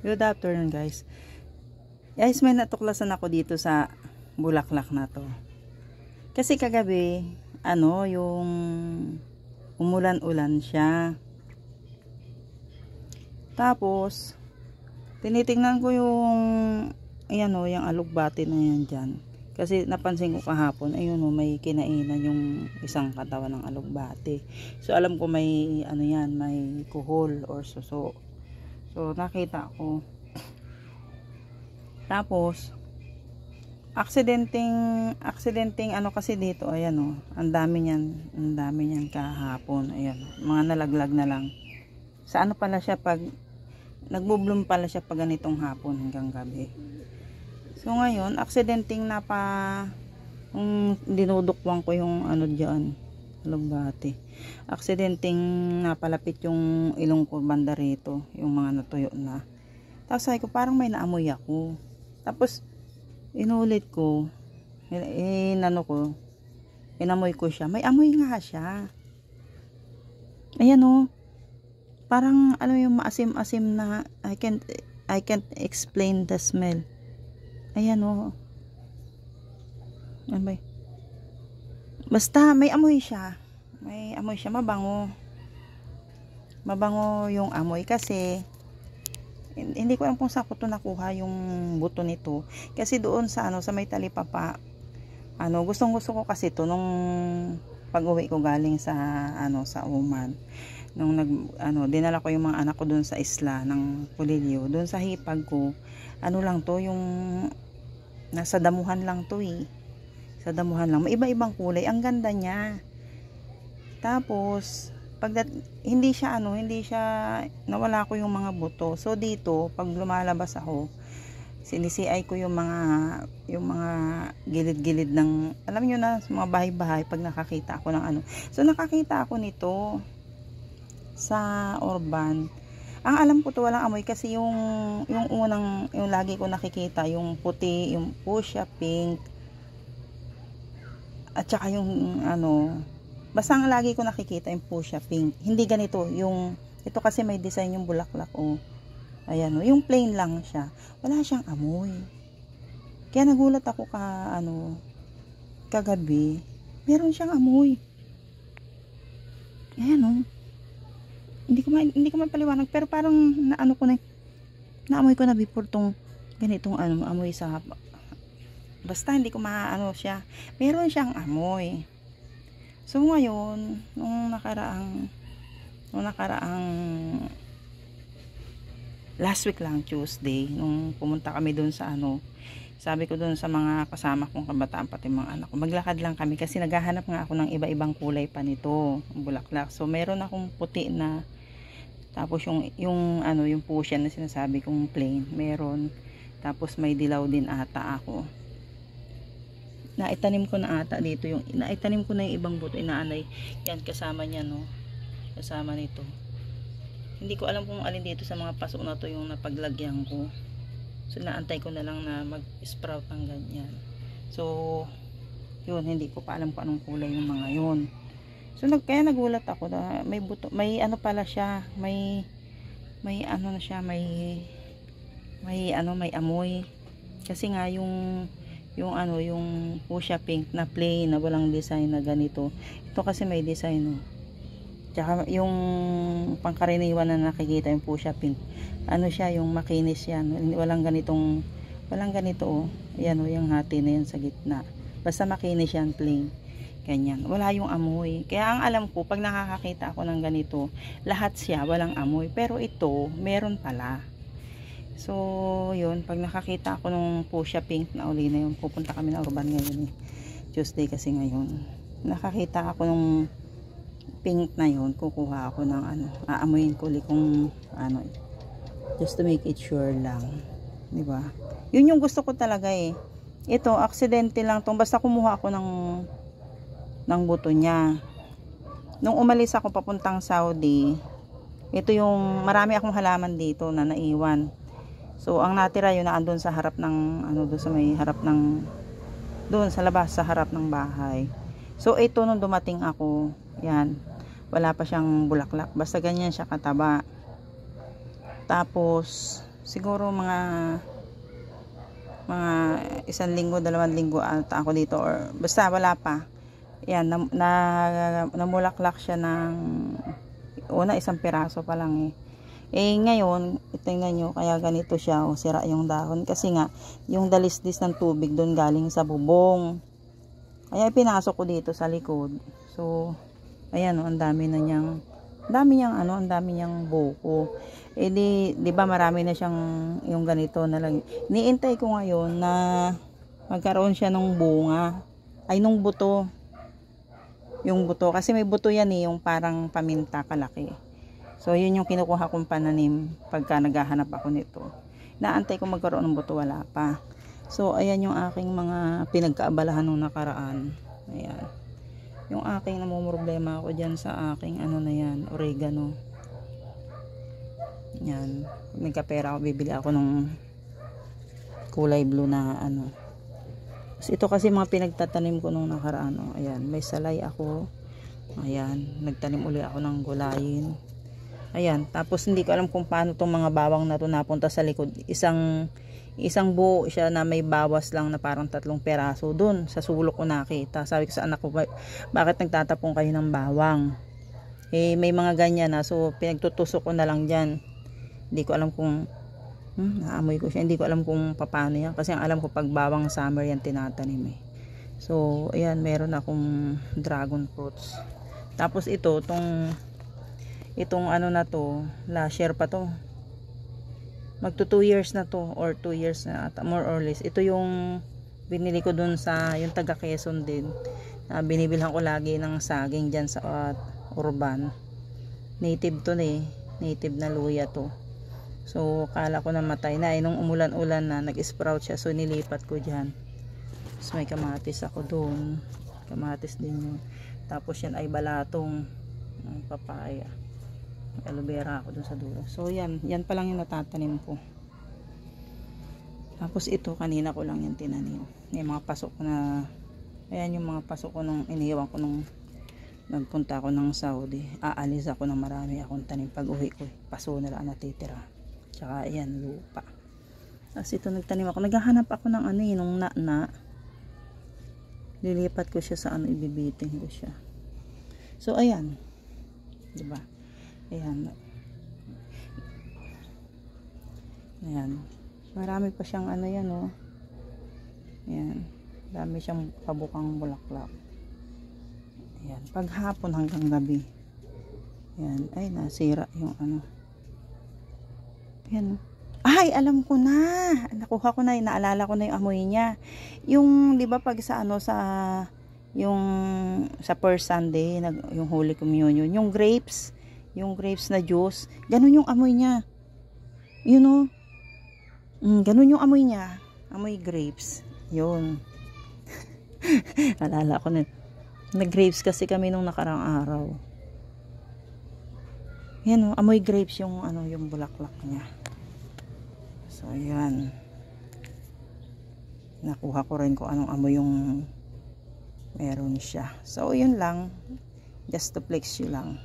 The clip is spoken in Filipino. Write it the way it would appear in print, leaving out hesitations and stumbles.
Good afternoon guys. Guys, may natuklasan ako dito sa bulaklak na to. Kasi kagabi, yung umulan-ulan siya. Tapos, tinitingnan ko yung yung alugbati na yan dyan. Kasi napansin ko kahapon, may kinainan yung isang katawan ng alugbati. So, alam ko may, may kuhol or suso. So, nakita ko. Tapos, aksidenteng kasi dito, ang dami niyan kahapon. Ayan, mga nalaglag na lang. Sa pala siya pag, nagbo-bloom pala siya pag ganitong hapon hanggang gabi. So, ngayon, aksidenteng dinudukwang ko yung dyan, alugbati. Aksidenteng napalapit yung ilong ko banda rito, yung mga natuyo na. Tapos sabi ko, parang may naamoy ako. Tapos inulit ko, inamoy ko siya. May amoy nga siya. Ayan o. Parang yung maasim-asim na I can't explain the smell. Ayan o. Ano ba? Basta may amoy siya. Mabango. Mabango yung amoy kasi hindi ko alam kung saan ko ito nakuha yung buto nito. Kasi doon sa sa may talipapa, gustong-gusto ko kasi ito nung pag-uwi ko galing sa sa Oman. Nung dinala ko yung mga anak ko doon sa isla ng Pulilio, doon sa hipag ko. Lang to, yung nasa damuhan lang to eh. Sa damuhan lang. May iba-ibang kulay. Ang ganda niya. Tapos hindi siya nawala ko yung mga buto. So dito pag lumalabas ako, sinisiay ko yung mga gilid-gilid ng, alam niyo na, sa mga bahay-bahay pag nakakita ako ng So nakakita ako nito sa Orban. Ang alam ko to walang amoy kasi yung lagi ko nakikita yung puti, yung fuchsia pink, at saka yung basta ang lagi ko nakikita yung fuchsia pink. Hindi ganito. Ito kasi may design yung bulaklak. Ayan o. Yung plain lang siya. Wala siyang amoy. Kaya nagulat ako kagabi. Meron siyang amoy. Ayan o. Hindi ko mapaliwanag. Pero parang naamoy ko na before tong ganitong amoy sa basta hindi ko siya. Meron siyang amoy. So ngayon, nung nakaraang last week lang, Tuesday, nung pumunta kami doon sa sabi ko doon sa mga kasama kong kabataan pati mga anak ko, maglakad lang kami kasi naghahanap nga ako ng iba-ibang kulay pa nito, bulaklak. So meron akong puti na, tapos yung fuchsia na sinasabi kong plain, meron. Tapos may dilaw din ata ako. Naitanim ko na ata dito naitanim ko na yung ibang buto, inaanay yan kasama niya, kasama nito. Hindi ko alam kung alin dito sa mga paso na to yung napaglagyan ko. So naantay ko na lang na mag-sprout ng ganyan. So yun, hindi ko pa alam kung anong kulay yung mga yun. So kaya nagulat ako na may buto, may pala siya, may na siya, may amoy. Kasi nga yung fuchsia pink na plain na walang design na ganito. Ito kasi may design Tsaka yung pangkaraniwan na nakikita yung fuchsia pink. Siya, yung makinis yan. Walang ganito Ayan yung hati na yan sa gitna. Basta makinis yan, plain. Ganyan. Wala yung amoy. Kaya ang alam ko, pag nakakakita ako ng ganito, lahat siya walang amoy. Pero ito, meron pala. So, yun, pag nakakita ako ng fuchsia pink na uli na yun, pupunta kami na Urban ngayon Tuesday kasi ngayon. Nakakita ako ng pink na yun, kukuha ako ng aamuyin ko ulit kung just to make it sure lang. Diba? Yun yung gusto ko talaga Ito, aksidente lang tong, basta kumuha ako ng buto niya. Nung umalis ako papuntang Saudi, ito yung, marami akong halaman dito na naiwan. So, ang natira yun na andun sa harap ng, doon sa may harap ng, doon sa labas, sa harap ng bahay. So, ito nung dumating ako, yan, wala pa siyang bulaklak. Basta ganyan siya kataba. Tapos, siguro mga 1 linggo, 2 linggo ata ako dito, or basta wala pa. Yan, namulaklak siya ng una, 1 piraso pa lang eh. Ngayon, tingnan nyo, kaya ganito siya, sira yung dahon. Kasi nga, yung dalisdis ng tubig doon galing sa bubong. Kaya pinasok ko dito sa likod. So, ayan ang dami niyang buko. Di ba marami na siyang yung ganito na lang. Niintay ko ngayon na magkaroon siya ng bunga. Ay, nung buto. Yung buto. Kasi may buto yan eh, yung parang paminta kalaki. So, yun yung kinukuha kong pananim pagka naghahanap ako nito. Naantay ko magkaroon ng buto, wala pa. So, ayan yung aking mga pinagkaabalahan nung nakaraan. Ayan. Yung aking namumroblema ako dyan sa aking ano na yan, oregano. Yan. Pag may kapera ako, bibili ako ng kulay blue na ano. So, ito kasi mga pinagtatanim ko nung nakaraan. Oh. Ayan, may salay ako. Ayan, nagtanim uli ako ng gulayin. Ayan, tapos hindi ko alam kung paano tong mga bawang na to napunta sa likod. Isang buo siya na may bawas lang na parang 3 peraso doon sa sulok ko nakita. Sabi ko sa anak ko, bakit nagtatapong kayo ng bawang? May mga ganyan na, so pinagtutusok ko na lang dyan. Hindi ko alam kung naamoy ko siya, hindi ko alam kung paano yan, kasi ang alam ko pag bawang summer yan tinatanim eh. So ayan, meron akong dragon fruits. Tapos itong ano na to, last year pa to, magto 2 years na to, or 2 years na ata, more or less. Ito yung binili ko dun sa yung taga Quezon din, binibilhan ko lagi ng saging dyan sa Urban. Native to native na luya to. So kala ko na matay na, nung umulan-ulan na nag-sprout siya, so nilipat ko dyan. So may kamatis ako dun, kamatis din yun. Tapos yan ay balatong papaya, aloe vera ako dun sa dulo. So yan pa lang yung natatanim ko. Tapos ito kanina ko lang yung tinanim. Yung mga pasok ko na, ayan yung mga pasok ko nung iniwan ko nung nagpunta ako ng Saudi. Aalis ako ng marami akong tanim. Pag uwi ko, paso na lang natitira. Tsaka ayan, lupa. Tapos ito nagtanim ako. Naghahanap ako ng nung na. Lilipat ko siya sa ibibiting ko siya. So ayan, diba? Ayan. Ayan. Marami pa siyang yan oh. Ayan. Marami siyang pabukang bulaklak. Ayan. Paghapon hanggang gabi. Ayan. Ay, nasira yung Ayan. Ay, alam ko na. Nakuha ko na, naalala ko na yung amoy niya. Yung, di ba pag sa sa first Sunday, yung Holy Communion, yung grapes na juice, ganun yung amoy niya. You know? Ganun yung amoy niya. Amoy grapes. Yun. Alala ko na. Nag-grapes kasi kami nung nakarang araw. Yan o, amoy grapes yung yung bulaklak niya. So, ayan. Nakuha ko rin kung anong amoy yung meron siya. So, yun lang. Just to flex you lang.